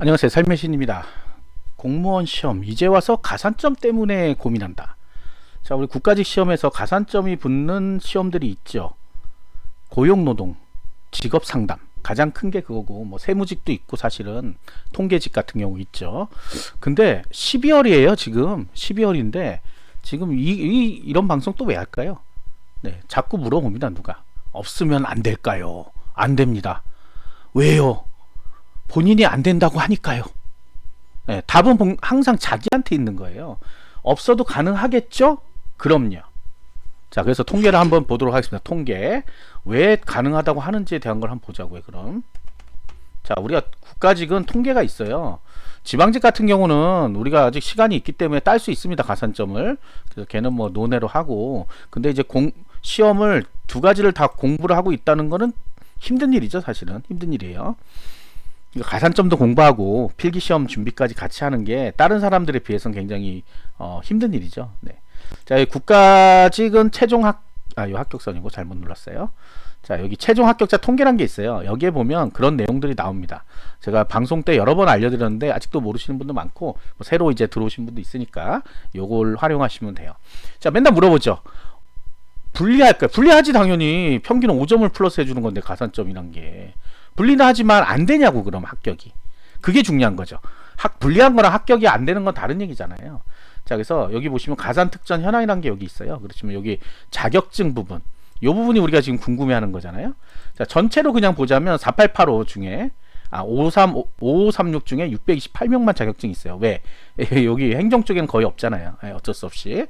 안녕하세요. 삶의 신입니다. 공무원 시험 이제 와서 가산점 때문에 고민한다. 자, 우리 국가직 시험에서 가산점이 붙는 시험들이 있죠. 고용노동, 직업상담 가장 큰 게 그거고, 뭐 세무직도 있고 사실은 통계직 같은 경우 있죠. 근데 12월이에요. 지금 12월인데 지금 이런 방송 또 왜 할까요? 네, 자꾸 물어봅니다. 누가 없으면 안 될까요? 안 됩니다. 왜요? 본인이 안 된다고 하니까요. 네, 답은 항상 자기한테 있는 거예요. 없어도 가능하겠죠? 그럼요. 자, 그래서 통계를 한번 보도록 하겠습니다. 통계. 왜 가능하다고 하는지에 대한 걸 한번 보자고요, 그럼. 자, 우리가 국가직은 통계가 있어요. 지방직 같은 경우는 우리가 아직 시간이 있기 때문에 딸 수 있습니다, 가산점을. 그래서 걔는 뭐 논외로 하고. 근데 이제 시험을 두 가지를 다 공부를 하고 있다는 거는 힘든 일이죠, 사실은. 힘든 일이에요. 가산점도 공부하고 필기시험 준비까지 같이 하는 게 다른 사람들에 비해서는 굉장히 힘든 일이죠. 네. 자, 국가직은 이 합격선이고 잘못 눌렀어요. 자, 여기 최종 합격자 통계란 게 있어요. 여기에 보면 그런 내용들이 나옵니다. 제가 방송 때 여러 번 알려드렸는데 아직도 모르시는 분도 많고, 뭐 새로 이제 들어오신 분도 있으니까 요걸 활용하시면 돼요. 자, 맨날 물어보죠. 분리할까요? 분리하지, 당연히. 평균 5점을 플러스 해주는 건데, 가산점이란 게. 분리는 하지만 안 되냐고, 그럼 합격이. 그게 중요한 거죠. 분리한 거랑 합격이 안 되는 건 다른 얘기잖아요. 자, 그래서 여기 보시면 가산특전 현황이라는 게 여기 있어요. 그렇지만 여기 자격증 부분, 요 부분이 우리가 지금 궁금해하는 거잖아요. 자, 전체로 그냥 보자면 4885 중에 5536 중에 628명만 자격증이 있어요. 왜? 여기 행정 쪽에는 거의 없잖아요. 어쩔 수 없이.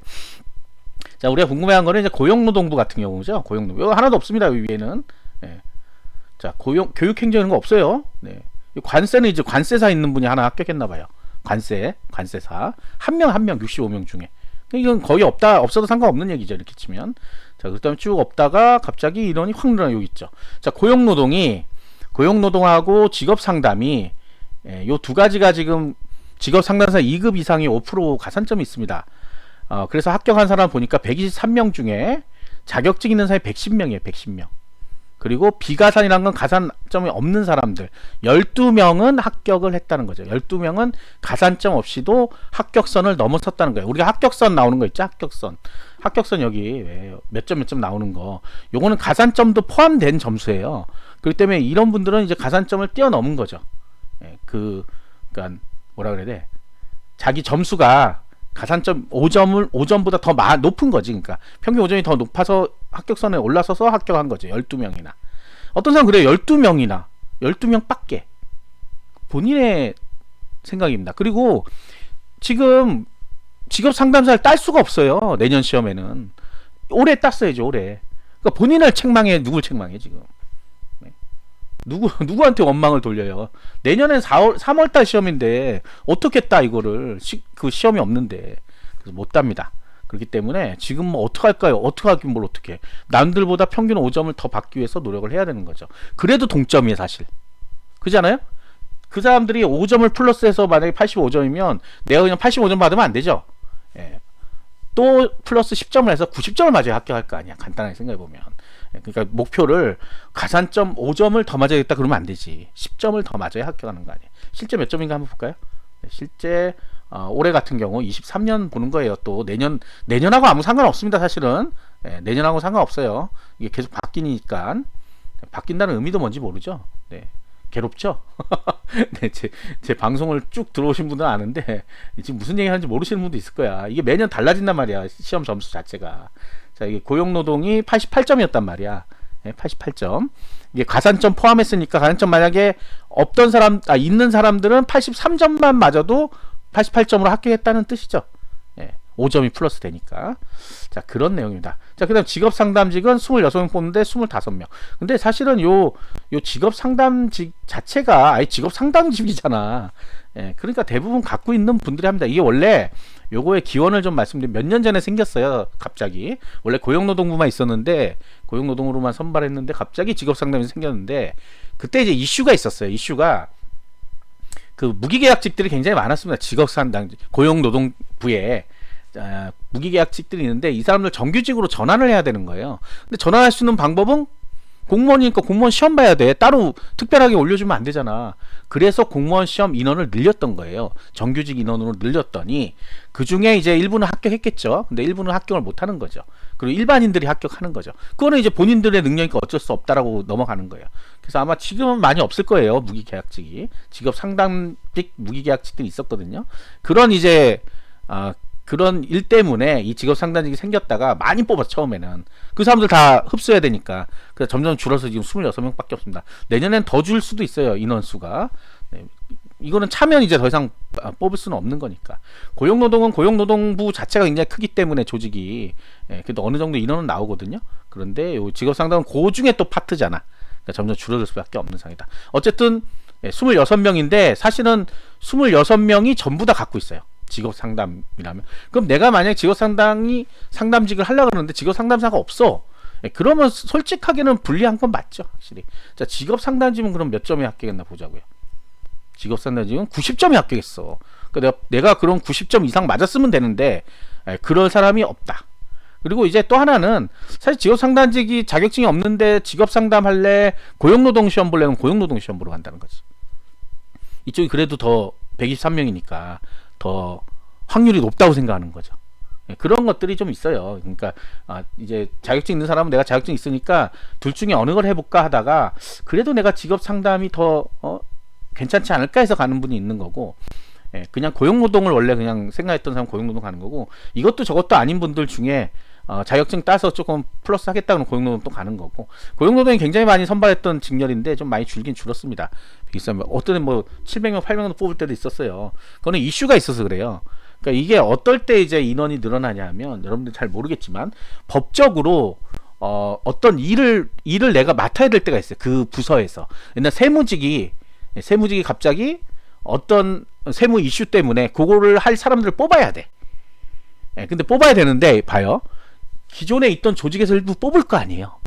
자, 우리가 궁금해한 거는 이제 고용노동부 같은 경우죠. 고용노동부. 이거 하나도 없습니다. 여기 위에는. 네. 자, 교육행정 이런 거 없어요. 네. 관세는 이제 관세사 있는 분이 하나 합격했나봐요. 관세사. 한 명 65명 중에. 이건 거의 없어도 상관없는 얘기죠. 이렇게 치면. 자, 그다음에 쭉 없다가 갑자기 인원이 확 늘어나, 여기 있죠. 자, 고용노동하고 직업상담이, 요 두 가지가 지금 직업상담사 2급 이상이 5% 가산점이 있습니다. 그래서 합격한 사람 보니까 123명 중에 자격증 있는 사람이 110명이에요. 110명. 그리고 비가산이라는 건 가산점이 없는 사람들 12명은 합격을 했다는 거죠. 12명은 가산점 없이도 합격선을 넘어섰다는 거예요. 우리가 합격선 나오는 거 있죠? 합격선 여기 몇 점 나오는 거. 요거는 가산점도 포함된 점수예요. 그렇기 때문에 이런 분들은 이제 가산점을 뛰어넘은 거죠. 그러니까 뭐라 그래야 돼? 자기 점수가 가산점 5점보다 더 높은 거지. 그러니까 평균 5점이 더 높아서 합격선에 올라서서 합격한 거죠. 12명이나. 어떤 사람 그래요. 12명 밖에. 본인의 생각입니다. 그리고 지금 직업 상담사를 딸 수가 없어요. 내년 시험에는. 올해 땄어야죠. 올해. 그러니까 본인을 책망해. 누굴 책망해 지금. 누구한테 원망을 돌려요. 내년엔 3월달 시험인데 어떻게 따 이거를. 그 시험이 없는데. 그래서 못 답니다. 그렇기 때문에 지금 뭐 어떡할까요? 어떻게 하긴 뭘 어떻게. 남들보다 평균 5점을 더 받기 위해서 노력을 해야 되는 거죠. 그래도 동점이에요, 사실. 그잖아요? 그 사람들이 5점을 플러스해서 만약에 85점이면 내가 그냥 85점 받으면 안 되죠. 또 플러스 10점을 해서 90점을 맞아야 합격할 거 아니야. 간단하게 생각해 보면. 그러니까 목표를 가산점 5점을 더 맞아야겠다 그러면 안 되지. 10점을 더 맞아야 합격하는 거 아니에요. 실제 몇 점인가 한번 볼까요? 실제 올해 같은 경우 23년 보는 거예요. 또 내년하고 아무 상관없습니다. 사실은. 내년하고 상관없어요. 이게 계속 바뀌니까. 바뀐다는 의미도 뭔지 모르죠. 네. 괴롭죠? 네, 제 방송을 쭉 들어오신 분들은 아는데 지금 무슨 얘기 하는지 모르시는 분도 있을 거야. 이게 매년 달라진단 말이야. 시험 점수 자체가. 자, 이게 고용노동이 88점이었단 말이야. 88점. 이게 가산점 포함했으니까 가산점 만약에 있는 사람들은 83점만 맞아도 88점으로 합격했다는 뜻이죠. 5점이 플러스 되니까. 자, 그런 내용입니다. 자, 그 다음 직업상담직은 26명 뽑는데 25명. 근데 사실은 요 직업상담직 자체가 아예 직업상담직이잖아. 그러니까 대부분 갖고 있는 분들이 합니다. 이게 원래 요거의 기원을 좀 말씀드리면 몇 년 전에 생겼어요. 갑자기. 원래 고용노동부만 있었는데 고용노동으로만 선발했는데 갑자기 직업상담이 생겼는데 그때 이제 이슈가 있었어요. 이슈가 그 무기계약직들이 굉장히 많았습니다. 직업상담 고용노동부에 무기계약직들이 있는데 이 사람들 정규직으로 전환을 해야 되는 거예요. 근데 전환할 수 있는 방법은 공무원이니까 공무원 시험 봐야 돼. 따로 특별하게 올려주면 안 되잖아. 그래서 공무원 시험 인원을 늘렸던 거예요. 정규직 인원으로 늘렸더니 그 중에 이제 일부는 합격했겠죠. 근데 일부는 합격을 못 하는 거죠. 그리고 일반인들이 합격하는 거죠. 그거는 이제 본인들의 능력이니까 어쩔 수 없다라고 넘어가는 거예요. 그래서 아마 지금은 많이 없을 거예요. 무기계약직이. 직업 상담직 무기계약직들이 있었거든요. 그런 이제 그런 일 때문에 이 직업 상담직이 생겼다가 많이 뽑았어. 처음에는 그 사람들 다 흡수해야 되니까. 그래서 점점 줄어서 지금 26명밖에 없습니다. 내년엔 더 줄 수도 있어요. 인원수가. 네. 이거는 차면 이제 더 이상 뽑을 수는 없는 거니까. 고용노동은 고용노동부 자체가 굉장히 크기 때문에 조직이, 그래도 어느 정도 인원은 나오거든요. 그런데 요 직업상담은 그 중에 또 파트잖아. 그러니까 점점 줄어들 수밖에 없는 상황이다. 어쨌든 26명인데 사실은 26명이 전부 다 갖고 있어요. 직업 상담이라면. 그럼 내가 만약에 직업 상담직을 하려고 그러는데 직업 상담사가 없어. 그러면 솔직하게는 불리한 건 맞죠, 확실히. 자, 직업 상담직은 그럼 몇 점에 합격했나 보자고요. 직업 상담직은 90점에 합격했어. 그러니까 내가 그런 90점 이상 맞았으면 되는데 그럴 사람이 없다. 그리고 이제 또 하나는 사실 직업 상담직이 자격증이 없는데 직업 상담할래, 고용노동 시험 볼래면 고용노동 시험 보러 간다는 거지. 이쪽이 그래도 더 123명이니까 더 확률이 높다고 생각하는 거죠. 그런 것들이 좀 있어요. 그러니까 이제 자격증 있는 사람은 내가 자격증 있으니까 둘 중에 어느 걸 해볼까 하다가 그래도 내가 직업 상담이 더 괜찮지 않을까 해서 가는 분이 있는 거고, 그냥 고용노동을 원래 그냥 생각했던 사람 고용노동 가는 거고, 이것도 저것도 아닌 분들 중에 자격증 따서 조금 플러스 하겠다는 고용노동 또 가는 거고. 고용노동이 굉장히 많이 선발했던 직렬인데 좀 많이 줄긴 줄었습니다. 어떤 뭐 700명 800명도 뽑을 때도 있었어요. 그거는 이슈가 있어서 그래요. 그러니까 이게 어떨 때 이제 인원이 늘어나냐 하면, 여러분들 잘 모르겠지만 법적으로 어떤 일을 내가 맡아야 될 때가 있어요. 그 부서에서. 옛날 세무직이 갑자기 어떤 세무 이슈 때문에 그거를 할 사람들을 뽑아야 돼. 근데 뽑아야 되는데 봐요. 기존에 있던 조직에서 일부 뽑을 거 아니에요.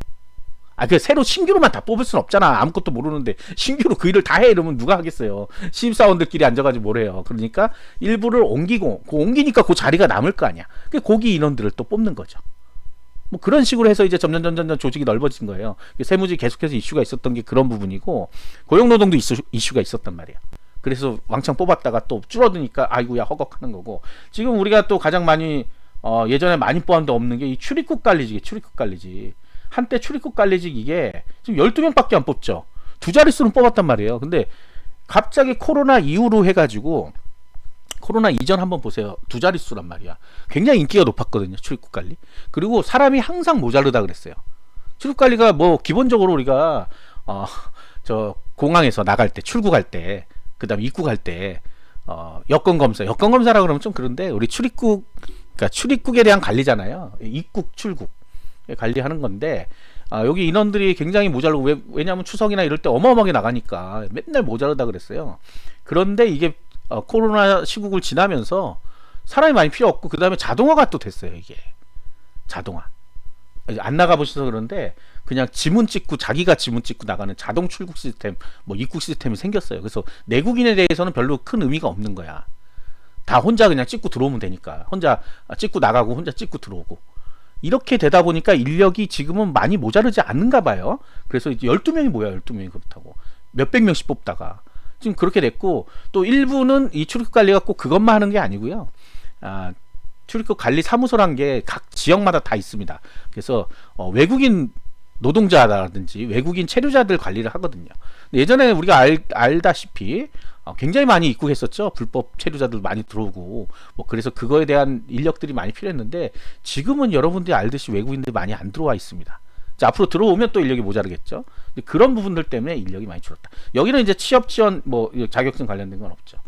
그 새로 신규로만 다 뽑을 순 없잖아. 아무것도 모르는데 신규로 그 일을 다 해 이러면 누가 하겠어요. 신입사원들끼리 앉아가지고 뭘 해요. 그러니까 일부를 옮기니까 그 자리가 남을 거 아니야. 거기 인원들을 또 뽑는 거죠. 뭐 그런 식으로 해서 이제 점점 조직이 넓어진 거예요. 세무직 계속해서 이슈가 있었던 게 그런 부분이고, 고용노동도 이슈가 있었단 말이야. 그래서 왕창 뽑았다가 또 줄어드니까 아이고야 허걱하는 거고. 지금 우리가 또 가장 많이 예전에 많이 뽑았는데 없는 게 이 출입국 관리직. 한때 출입국 관리직 이게 지금 12명밖에 안 뽑죠. 두 자릿수는 뽑았단 말이에요. 근데 갑자기 코로나 이후로 해가지고, 코로나 이전 한번 보세요. 두 자릿수란 말이야. 굉장히 인기가 높았거든요. 출입국 관리. 그리고 사람이 항상 모자르다 그랬어요. 출입국 관리가 뭐 기본적으로 우리가 저 공항에서 나갈 때, 출국할 때, 그다음에 입국할 때 여권 검사라 그러면 좀 그런데, 우리 그러니까 출입국에 대한 관리잖아요. 입국 출국 관리하는 건데, 여기 인원들이 굉장히 모자르고, 왜냐하면 추석이나 이럴 때 어마어마하게 나가니까 맨날 모자르다 그랬어요. 그런데 이게 코로나 시국을 지나면서 사람이 많이 필요 없고, 그 다음에 자동화가 또 됐어요. 이게 자동화. 안 나가 보셔서 그런데 그냥 자기가 지문 찍고 나가는 자동 출국 시스템, 뭐 입국 시스템이 생겼어요. 그래서 내국인에 대해서는 별로 큰 의미가 없는 거야. 다 혼자 그냥 찍고 들어오면 되니까. 혼자 찍고 나가고 혼자 찍고 들어오고. 이렇게 되다 보니까 인력이 지금은 많이 모자르지 않는가 봐요. 그래서 이제 12명이 뭐야, 12명이 그렇다고. 몇백 명씩 뽑다가. 지금 그렇게 됐고, 또 일부는 이 출입국 관리가 꼭 그것만 하는 게 아니고요. 출입국 관리 사무소란 게 각 지역마다 다 있습니다. 그래서 외국인 노동자라든지 외국인 체류자들 관리를 하거든요. 예전에 우리가 알다시피 굉장히 많이 입국했었죠. 불법 체류자들 많이 들어오고, 뭐 그래서 그거에 대한 인력들이 많이 필요했는데, 지금은 여러분들이 알듯이 외국인들이 많이 안 들어와 있습니다. 자, 앞으로 들어오면 또 인력이 모자르겠죠. 그런 부분들 때문에 인력이 많이 줄었다. 여기는 이제 취업 지원, 뭐 자격증 관련된 건 없죠.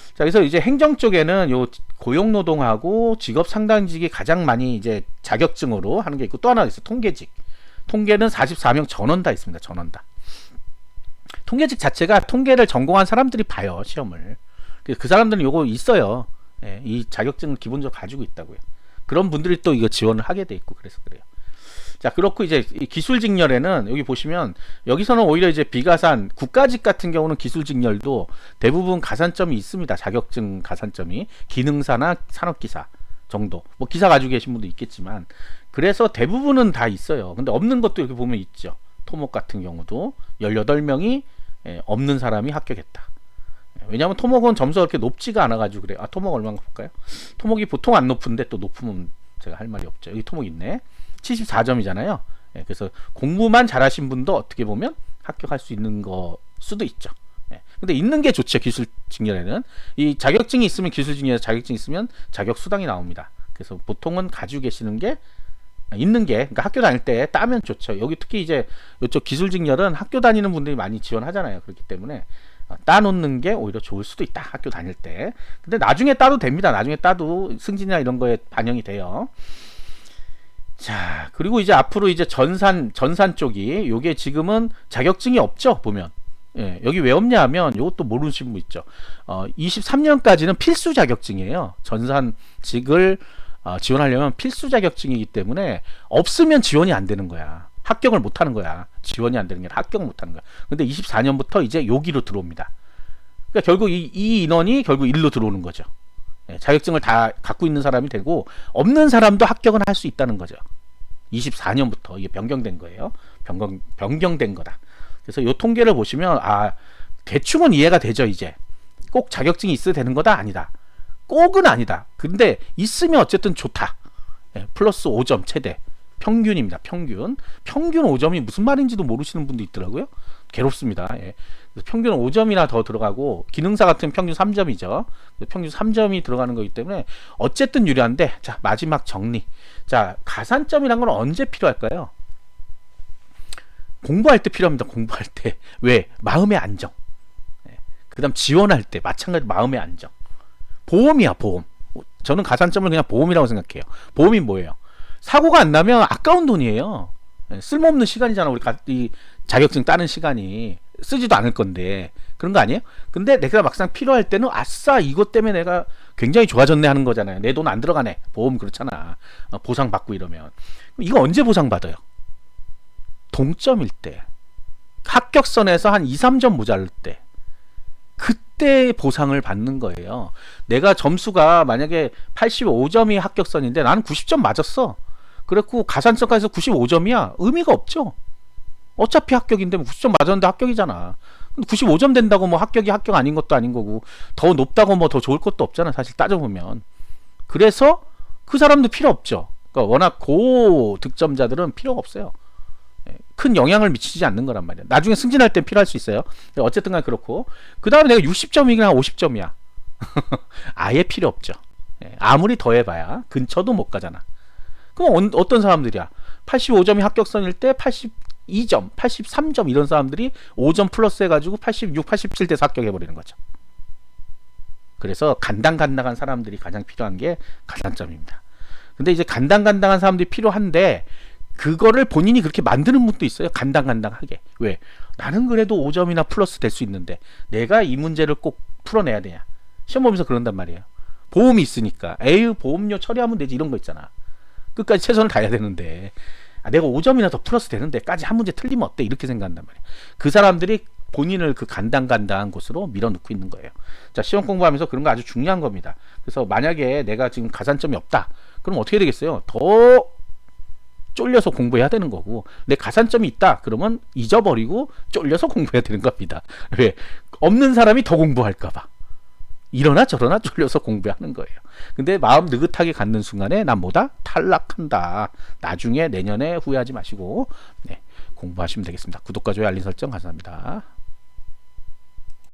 자, 그래서 이제 행정 쪽에는 요 고용노동하고 직업 상담직이 가장 많이 이제 자격증으로 하는 게 있고, 또 하나 있어요. 통계직. 통계는 44명 전원 다 있습니다. 전원 다. 통계직 자체가 통계를 전공한 사람들이 봐요, 시험을. 그 사람들은 요거 있어요. 이 자격증을 기본적으로 가지고 있다고요. 그런 분들이 또 이거 지원을 하게 돼 있고, 그래서 그래요. 자, 그렇고 이제 기술 직렬에는 여기 보시면, 여기서는 오히려 이제 비가산, 국가직 같은 경우는 기술 직렬도 대부분 가산점이 있습니다. 자격증 가산점이. 기능사나 산업기사 정도. 뭐 기사 가지고 계신 분도 있겠지만, 그래서 대부분은 다 있어요. 근데 없는 것도 이렇게 보면 있죠. 토목 같은 경우도 18명이 없는 사람이 합격했다. 왜냐하면 토목은 점수가 그렇게 높지가 않아가지고 그래. 토목 얼마나 볼까요? 토목이 보통 안 높은데 또 높으면 제가 할 말이 없죠. 여기 토목 있네. 74점이잖아요. 그래서 공부만 잘하신 분도 어떻게 보면 합격할 수 있는 거 수도 있죠. 근데 있는 게 좋죠. 기술 직렬에는 이 자격증이 있으면 기술 직렬에 자격증이 있으면 자격 수당이 나옵니다. 그래서 보통은 가지고 계시는 게 있는 게 그러니까 학교 다닐 때 따면 좋죠. 여기 특히 이제 이쪽 기술 직렬은 학교 다니는 분들이 많이 지원하잖아요. 그렇기 때문에 따놓는 게 오히려 좋을 수도 있다. 학교 다닐 때. 근데 나중에 따도 됩니다. 나중에 따도 승진이나 이런 거에 반영이 돼요. 자, 그리고 이제 앞으로 이제 전산 쪽이 요게 지금은 자격증이 없죠. 보면. 여기 왜 없냐 하면 요것도 모르시는 분 있죠. 23년까지는 필수 자격증이에요. 전산직을 지원하려면 필수 자격증이기 때문에 없으면 지원이 안 되는 거야. 합격을 못 하는 거야. 지원이 안 되는 게 아니라 합격을 못 하는 거야. 근데 24년부터 이제 여기로 들어옵니다. 그러니까 결국 이 인원이 결국 일로 들어오는 거죠. 자격증을 다 갖고 있는 사람이 되고 없는 사람도 합격은 할 수 있다는 거죠. 24년부터 이게 변경된 거예요. 변경된 거다. 그래서 이 통계를 보시면 대충은 이해가 되죠. 이제 꼭 자격증이 있어야 되는 거다 아니다. 꼭은 아니다. 근데 있으면 어쨌든 좋다. 플러스 5점 최대. 평균입니다. 평균 5점이 무슨 말인지도 모르시는 분도 있더라고요. 괴롭습니다. 그래서 평균 5점이나 더 들어가고 기능사 같은 평균 3점이죠. 평균 3점이 들어가는 거기 때문에 어쨌든 유리한데 자 마지막 정리. 자 가산점이란 건 언제 필요할까요? 공부할 때 필요합니다. 공부할 때. 왜? 마음의 안정. 그 다음 지원할 때 마찬가지로 마음의 안정. 보험이야 보험. 저는 가산점을 그냥 보험이라고 생각해요. 보험이 뭐예요? 사고가 안 나면 아까운 돈이에요. 쓸모없는 시간이잖아. 이 자격증 따는 시간이 쓰지도 않을 건데 그런 거 아니에요? 근데 내가 막상 필요할 때는 아싸 이것 때문에 내가 굉장히 좋아졌네 하는 거잖아요. 내 돈 안 들어가네. 보험 그렇잖아. 보상받고 이러면 이거 언제 보상받아요? 동점일 때 합격선에서 한 2, 3점 모자랄 때 그때 보상을 받는 거예요. 내가 점수가 만약에 85점이 합격선인데 나는 90점 맞았어. 그랬고 가산점까지 95점이야. 의미가 없죠. 어차피 합격인데 90점 맞았는데 합격이잖아. 95점 된다고 뭐 합격 아닌 것도 아닌 거고 더 높다고 뭐 더 좋을 것도 없잖아. 사실 따져보면. 그래서 그 사람도 필요 없죠. 그러니까 워낙 고득점자들은 필요가 없어요. 큰 영향을 미치지 않는 거란 말이야. 나중에 승진할 땐 필요할 수 있어요. 어쨌든 간에 그렇고 그 다음에 내가 60점이나 50점이야. 아예 필요 없죠. 아무리 더해봐야 근처도 못 가잖아. 그럼 어떤 사람들이야? 85점이 합격선일 때 82점, 83점 이런 사람들이 5점 플러스 해가지고 86, 87 돼서 합격해버리는 거죠. 그래서 간당간당한 사람들이 가장 필요한 게 가산점입니다. 근데 이제 간당간당한 사람들이 필요한데 그거를 본인이 그렇게 만드는 분도 있어요. 간당간당하게. 왜? 나는 그래도 5점이나 플러스 될 수 있는데 내가 이 문제를 꼭 풀어내야 되냐. 시험 보면서 그런단 말이에요. 보험이 있으니까 에휴 보험료 처리하면 되지 이런 거 있잖아. 끝까지 최선을 다해야 되는데 내가 5점이나 더 플러스 되는데까지 한 문제 틀리면 어때? 이렇게 생각한단 말이에요. 그 사람들이 본인을 그 간당간당한 곳으로 밀어넣고 있는 거예요. 자 시험 공부하면서 그런 거 아주 중요한 겁니다. 그래서 만약에 내가 지금 가산점이 없다. 그럼 어떻게 되겠어요? 더 쫄려서 공부해야 되는 거고 내 가산점이 있다 그러면 잊어버리고 쫄려서 공부해야 되는 겁니다. 왜? 없는 사람이 더 공부할까 봐 이러나 저러나 쫄려서 공부하는 거예요. 근데 마음 느긋하게 갖는 순간에 난 뭐다? 탈락한다. 나중에 내년에 후회하지 마시고 공부하시면 되겠습니다. 구독과 좋아요 알림 설정 감사합니다.